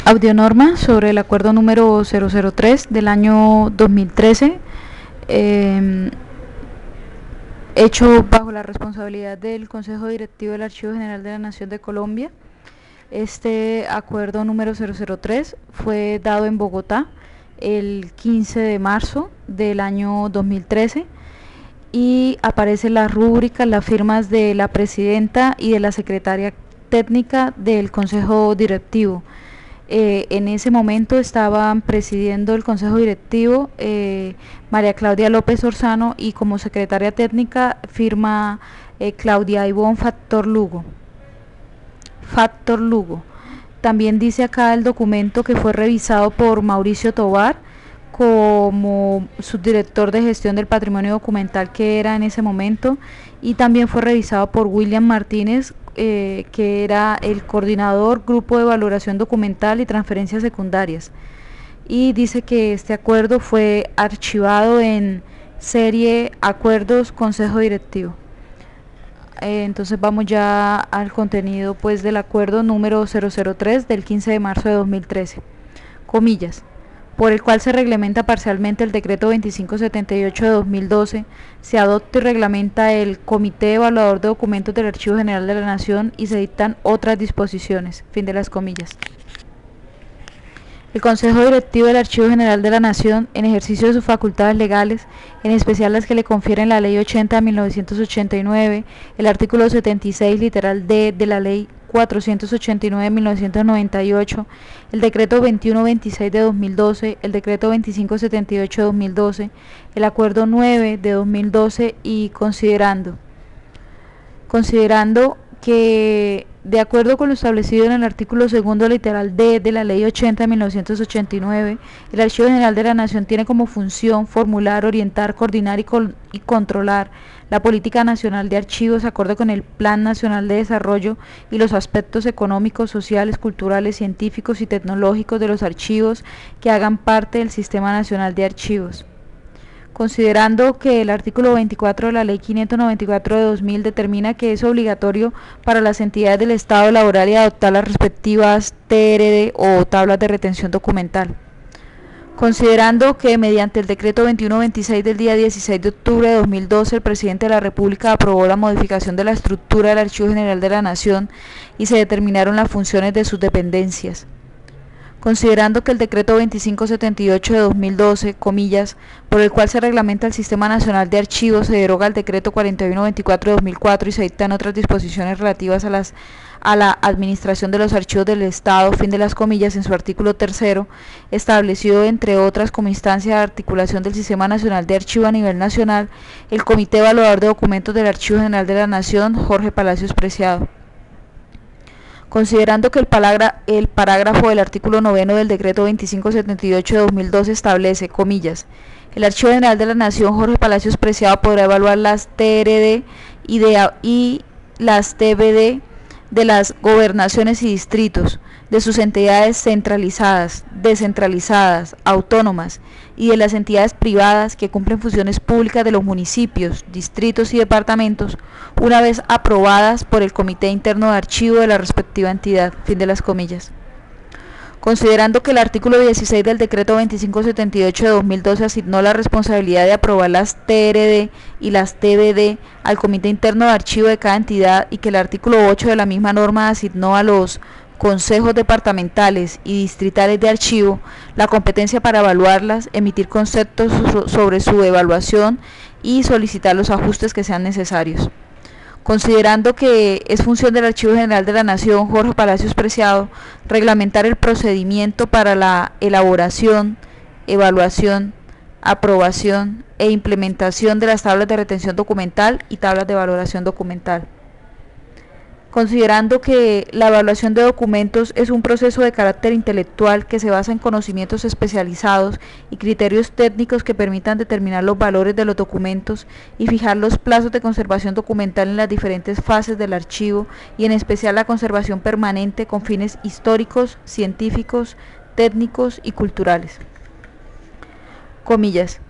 Audionorma sobre el acuerdo número 003 del año 2013, hecho bajo la responsabilidad del Consejo Directivo del Archivo General de la Nación de Colombia. Este acuerdo número 003 fue dado en Bogotá el 15 de marzo del año 2013 y aparece la rúbrica, las firmas de la presidenta y de la secretaria técnica del Consejo Directivo. En ese momento estaban presidiendo el Consejo Directivo María Claudia López Orzano y como secretaria técnica firma Claudia Ivonne Factor Lugo. También dice acá el documento que fue revisado por Mauricio Tovar como subdirector de gestión del patrimonio documental que era en ese momento, y también fue revisado por William Martínez, que era el coordinador Grupo de Valoración Documental y Transferencias Secundarias, y dice que este acuerdo fue archivado en serie Acuerdos Consejo Directivo. Entonces vamos ya al contenido pues del acuerdo número 003 del 15 de marzo de 2013. Comillas. Por el cual se reglamenta parcialmente el decreto 2578 de 2012, se adopta y reglamenta el Comité Evaluador de Documentos del Archivo General de la Nación y se dictan otras disposiciones. Fin de las comillas. El Consejo Directivo del Archivo General de la Nación, en ejercicio de sus facultades legales, en especial las que le confieren la Ley 80 de 1989, el artículo 76, literal D de la Ley 489 de 1998, el Decreto 2126 de 2012, el Decreto 2578 de 2012, el Acuerdo 9 de 2012 y considerando que, de acuerdo con lo establecido en el artículo segundo literal D de la Ley 80 de 1989, el Archivo General de la Nación tiene como función formular, orientar, coordinar y controlar la política nacional de archivos acorde con el Plan Nacional de Desarrollo y los aspectos económicos, sociales, culturales, científicos y tecnológicos de los archivos que hagan parte del Sistema Nacional de Archivos. Considerando que el artículo 24 de la Ley 594 de 2000 determina que es obligatorio para las entidades del Estado elaborar y adoptar las respectivas TRD o tablas de retención documental. Considerando que mediante el decreto 2126 del día 16 de octubre de 2012 el presidente de la República aprobó la modificación de la estructura del Archivo General de la Nación y se determinaron las funciones de sus dependencias. Considerando que el decreto 2578 de 2012, comillas, por el cual se reglamenta el Sistema Nacional de Archivos, se deroga el decreto 4124 de 2004 y se dictan otras disposiciones relativas a la administración de los archivos del Estado, fin de las comillas, en su artículo tercero, estableció entre otras como instancia de articulación del Sistema Nacional de Archivo a nivel nacional, el Comité Evaluador de Documentos del Archivo General de la Nación, Jorge Palacios Preciado. Considerando que el parágrafo del artículo 9 del decreto 2578 de 2012 establece, comillas, el Archivo General de la Nación Jorge Palacios Preciado podrá evaluar las TRD y las TBD de las gobernaciones y distritos, de sus entidades centralizadas, descentralizadas, autónomas y de las entidades privadas que cumplen funciones públicas de los municipios, distritos y departamentos, una vez aprobadas por el Comité Interno de Archivo de la respectiva entidad. Fin de las comillas. Considerando que el artículo 16 del decreto 2578 de 2012 asignó la responsabilidad de aprobar las TRD y las TBD al Comité Interno de Archivo de cada entidad y que el artículo 8 de la misma norma asignó a los consejos departamentales y distritales de archivo la competencia para evaluarlas, emitir conceptos sobre su evaluación y solicitar los ajustes que sean necesarios. Considerando que es función del Archivo General de la Nación Jorge Palacios Preciado reglamentar el procedimiento para la elaboración, evaluación, aprobación e implementación de las tablas de retención documental y tablas de valoración documental. Considerando que la evaluación de documentos es un proceso de carácter intelectual que se basa en conocimientos especializados y criterios técnicos que permitan determinar los valores de los documentos y fijar los plazos de conservación documental en las diferentes fases del archivo y en especial la conservación permanente con fines históricos, científicos, técnicos y culturales. Comillas.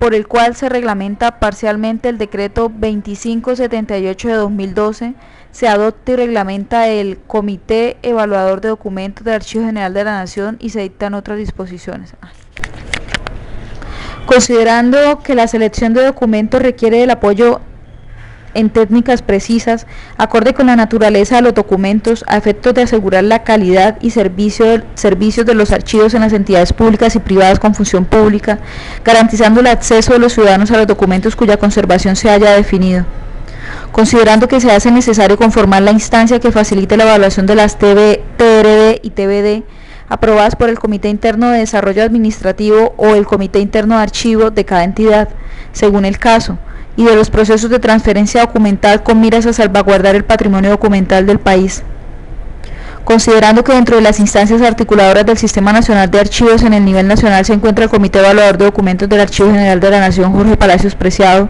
por el cual se reglamenta parcialmente el decreto 2578 de 2012, se adopta y reglamenta el Comité Evaluador de Documentos del Archivo General de la Nación y se dictan otras disposiciones. Considerando que la selección de documentos requiere del apoyo en técnicas precisas, acorde con la naturaleza de los documentos, a efectos de asegurar la calidad y servicios de los archivos en las entidades públicas y privadas con función pública, garantizando el acceso de los ciudadanos a los documentos cuya conservación se haya definido. Considerando que se hace necesario conformar la instancia que facilite la evaluación de las TRD y TBD, aprobadas por el Comité Interno de Desarrollo Administrativo o el Comité Interno de Archivo de cada entidad, según el caso, y de los procesos de transferencia documental con miras a salvaguardar el patrimonio documental del país. Considerando que dentro de las instancias articuladoras del Sistema Nacional de Archivos en el nivel nacional se encuentra el Comité Evaluador de Documentos del Archivo General de la Nación Jorge Palacios Preciado.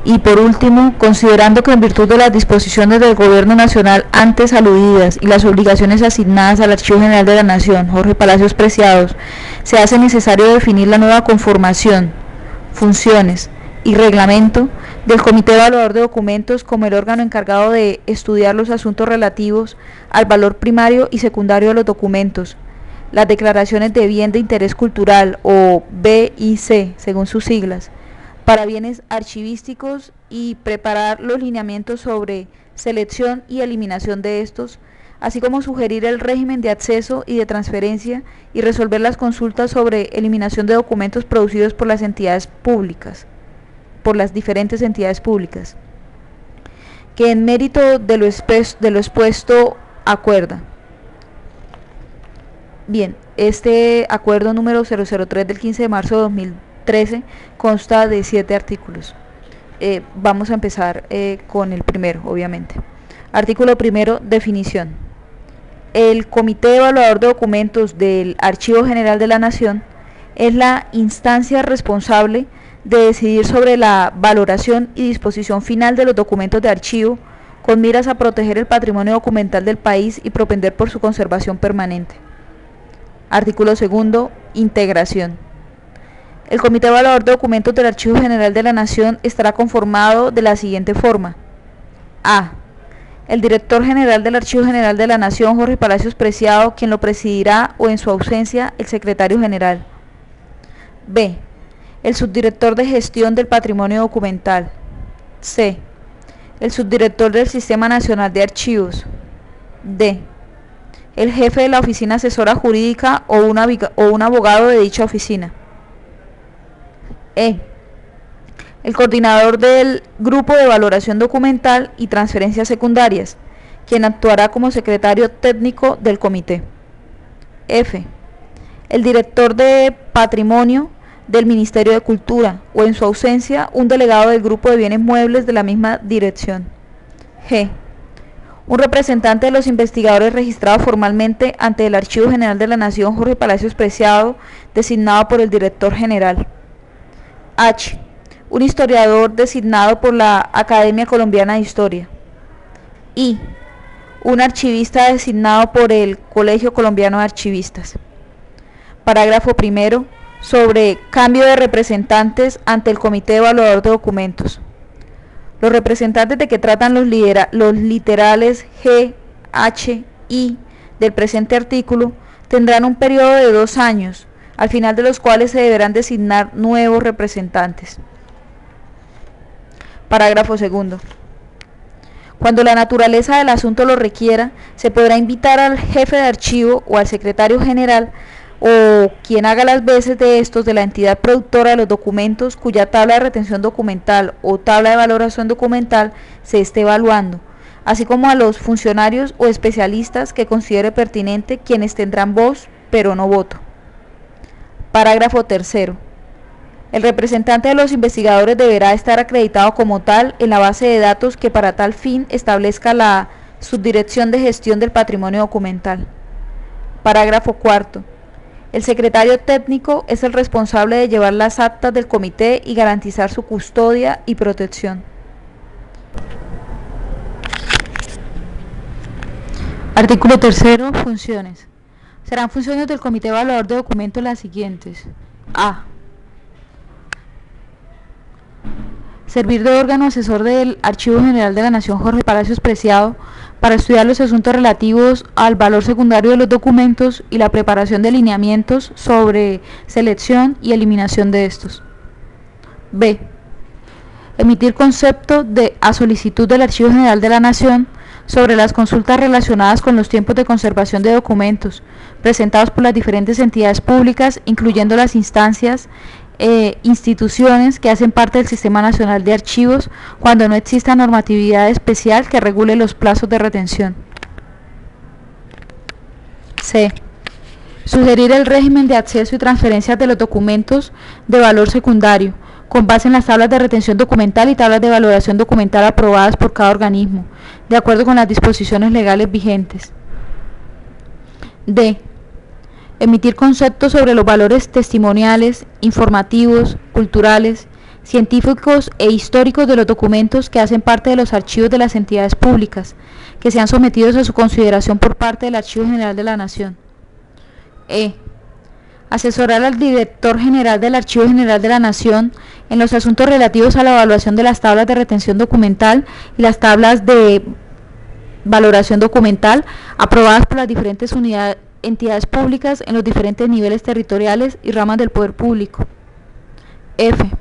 Y por último, considerando que en virtud de las disposiciones del Gobierno Nacional antes aludidas y las obligaciones asignadas al Archivo General de la Nación Jorge Palacios Preciados, se hace necesario definir la nueva conformación, funciones y reglamento del Comité Evaluador de Documentos como el órgano encargado de estudiar los asuntos relativos al valor primario y secundario de los documentos, las declaraciones de bien de interés cultural o BIC, según sus siglas, para bienes archivísticos y preparar los lineamientos sobre selección y eliminación de estos, así como sugerir el régimen de acceso y de transferencia y resolver las consultas sobre eliminación de documentos producidos por las entidades públicas, por las diferentes entidades públicas, que en mérito de lo expuesto acuerda. Bien, este acuerdo número 003 del 15 de marzo de 2013 consta de 7 artículos. Vamos a empezar con el primero, obviamente. Artículo primero, definición. El Comité Evaluador de Documentos del Archivo General de la Nación es la instancia responsable de decidir sobre la valoración y disposición final de los documentos de archivo con miras a proteger el patrimonio documental del país y propender por su conservación permanente. Artículo segundo, integración. El Comité Evaluador de Documentos del Archivo General de la Nación estará conformado de la siguiente forma. A. El Director General del Archivo General de la Nación, Jorge Palacios Preciado, quien lo presidirá o en su ausencia, el Secretario General. B. El Subdirector de Gestión del Patrimonio Documental. C. El Subdirector del Sistema Nacional de Archivos. D. El Jefe de la Oficina Asesora Jurídica o un abogado de dicha oficina. E. El Coordinador del Grupo de Valoración Documental y Transferencias Secundarias, quien actuará como Secretario Técnico del Comité. F. El Director de Patrimonio del Ministerio de Cultura, o en su ausencia, un delegado del Grupo de Bienes Muebles de la misma dirección. G. Un representante de los investigadores registrado formalmente ante el Archivo General de la Nación Jorge Palacios Preciado, designado por el Director General. H. Un historiador designado por la Academia Colombiana de Historia. I. Un archivista designado por el Colegio Colombiano de Archivistas. Parágrafo primero. Sobre cambio de representantes ante el Comité Evaluador de Documentos. Los representantes de que tratan los literales G, H, I del presente artículo tendrán un periodo de 2 años, al final de los cuales se deberán designar nuevos representantes. Parágrafo segundo. Cuando la naturaleza del asunto lo requiera, se podrá invitar al jefe de archivo o al secretario general o quien haga las veces de estos de la entidad productora de los documentos cuya tabla de retención documental o tabla de valoración documental se esté evaluando, así como a los funcionarios o especialistas que considere pertinente, quienes tendrán voz pero no voto. Parágrafo tercero. El representante de los investigadores deberá estar acreditado como tal en la base de datos que para tal fin establezca la Subdirección de Gestión del Patrimonio Documental. Parágrafo cuarto. El secretario técnico es el responsable de llevar las actas del comité y garantizar su custodia y protección. Artículo tercero. Funciones. Serán funciones del Comité Evaluador de Documentos las siguientes. A. Servir de órgano asesor del Archivo General de la Nación Jorge Palacios Preciado para estudiar los asuntos relativos al valor secundario de los documentos y la preparación de lineamientos sobre selección y eliminación de estos. B. Emitir concepto a solicitud del Archivo General de la Nación sobre las consultas relacionadas con los tiempos de conservación de documentos presentados por las diferentes entidades públicas, incluyendo las instituciones que hacen parte del Sistema Nacional de Archivos, cuando no exista normatividad especial que regule los plazos de retención. C. Sugerir el régimen de acceso y transferencia de los documentos de valor secundario, con base en las tablas de retención documental y tablas de valoración documental aprobadas por cada organismo, de acuerdo con las disposiciones legales vigentes. D. Emitir conceptos sobre los valores testimoniales, informativos, culturales, científicos e históricos de los documentos que hacen parte de los archivos de las entidades públicas, que sean sometidos a su consideración por parte del Archivo General de la Nación. E. Asesorar al Director General del Archivo General de la Nación en los asuntos relativos a la evaluación de las tablas de retención documental y las tablas de valoración documental aprobadas por las diferentes entidades públicas en los diferentes niveles territoriales y ramas del poder público. F.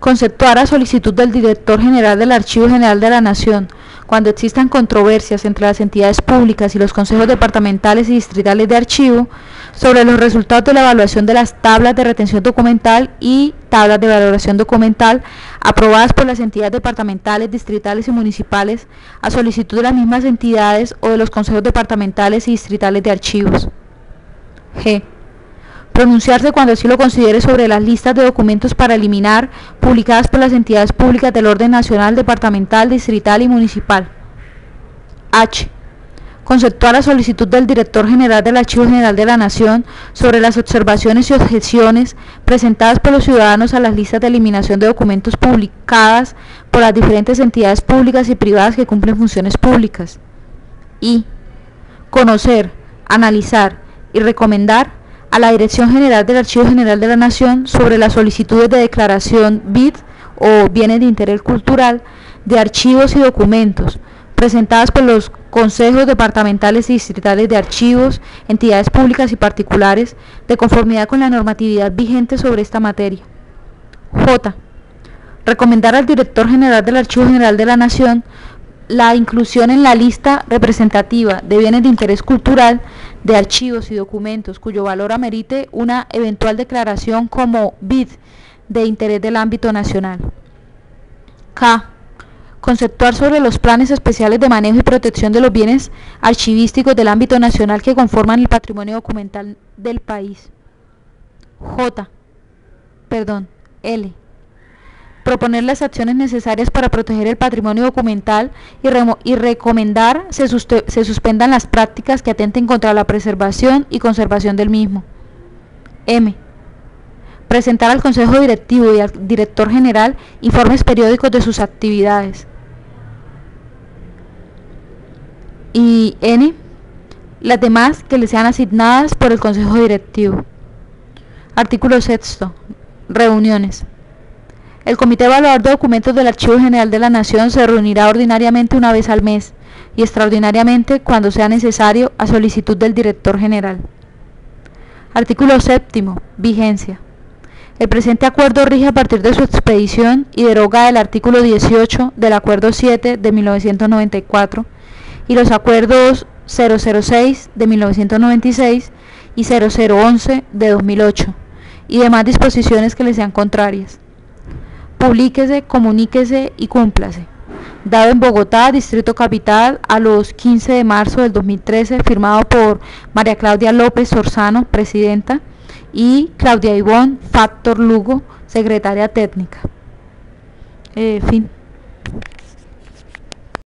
Conceptuar a solicitud del Director General del Archivo General de la Nación, cuando existan controversias entre las entidades públicas y los consejos departamentales y distritales de archivo, sobre los resultados de la evaluación de las tablas de retención documental y tablas de valoración documental aprobadas por las entidades departamentales, distritales y municipales, a solicitud de las mismas entidades o de los consejos departamentales y distritales de archivos. G. Pronunciarse cuando así lo considere sobre las listas de documentos para eliminar publicadas por las entidades públicas del orden nacional, departamental, distrital y municipal. H. Conceptuar a solicitud del Director General del Archivo General de la Nación sobre las observaciones y objeciones presentadas por los ciudadanos a las listas de eliminación de documentos publicadas por las diferentes entidades públicas y privadas que cumplen funciones públicas. Y conocer, analizar y recomendar a la Dirección General del Archivo General de la Nación sobre las solicitudes de declaración BID o bienes de interés cultural de archivos y documentos presentadas por los consejos departamentales y distritales de archivos, entidades públicas y particulares, de conformidad con la normatividad vigente sobre esta materia. J. Recomendar al Director General del Archivo General de la Nación la inclusión en la lista representativa de bienes de interés cultural de archivos y documentos cuyo valor amerite una eventual declaración como BID de interés del ámbito nacional. K. Conceptuar sobre los planes especiales de manejo y protección de los bienes archivísticos del ámbito nacional que conforman el patrimonio documental del país. L. Proponer las acciones necesarias para proteger el patrimonio documental y recomendar se suspendan las prácticas que atenten contra la preservación y conservación del mismo. M. Presentar al Consejo Directivo y al Director General informes periódicos de sus actividades. Y N. Las demás que le sean asignadas por el Consejo Directivo. Artículo 6. Reuniones. El Comité Evaluador de Documentos del Archivo General de la Nación se reunirá ordinariamente una vez al mes y extraordinariamente cuando sea necesario a solicitud del Director General. Artículo 7. Vigencia. El presente acuerdo rige a partir de su expedición y deroga el artículo 18 del Acuerdo 7 de 1994 y los acuerdos 006 de 1996 y 0011 de 2008 y demás disposiciones que le sean contrarias. Publíquese, comuníquese y cúmplase. Dado en Bogotá, Distrito Capital, a los 15 de marzo del 2013, firmado por María Claudia López Sorzano, presidenta, y Claudia Ivonne Factor Lugo, secretaria técnica. Fin.